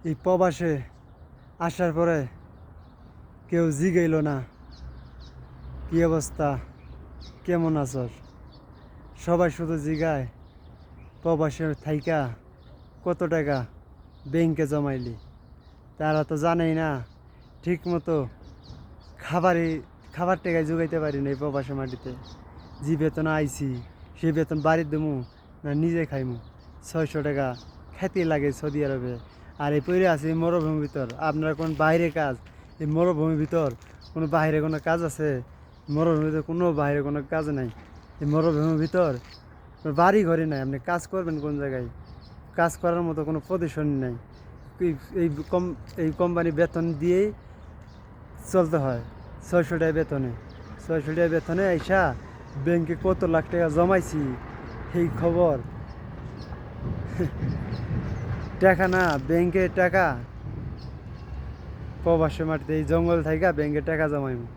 এই প্রবাসে আসার পরে কেউ জিগাইল না কি অবস্থা, কেমন আছস। সবাই শুধু জিগায় প্রবাসে থাইকা কত টাকা ব্যাংকে জমাইলি। তারা তো জানেই না ঠিক মতো খাবার টাকায় জোগাইতে পারি না এই প্রবাসে মাটিতে। যে বেতন আইছি সেই বেতন বাড়ির দেবো না নিজে খাইমু। 600 টাকা খেতে লাগে সৌদি আরবে। আর এই পড়ে আছে এই মরুভূমির ভিতর। আপনারা কোন বাইরে কাজ, এই মরুভূমির ভিতর কোনো বাইরে কোনো কাজ আছে? মরুভূমির ভিতর কোনো বাইরে কোনো কাজ নাই। এই মরুভূমির ভিতর বাড়ি ঘরে নাই, আপনি কাজ করবেন কোন জায়গায়? কাজ করার মতো কোনো পজিশন নাই। এই কম এই কোম্পানি বেতন দিয়েই চলতে হয়। 600 টাকা বেতনে, 600 টাকা বেতনে আইসা ব্যাংকে কত লাখ টাকা জমাইছি এই খবর। টাকা না, ব্যাংকের টাকা প্রবাসী মাটিতে এই জঙ্গল থাইকা ব্যাংকে টাকা জমাইমু।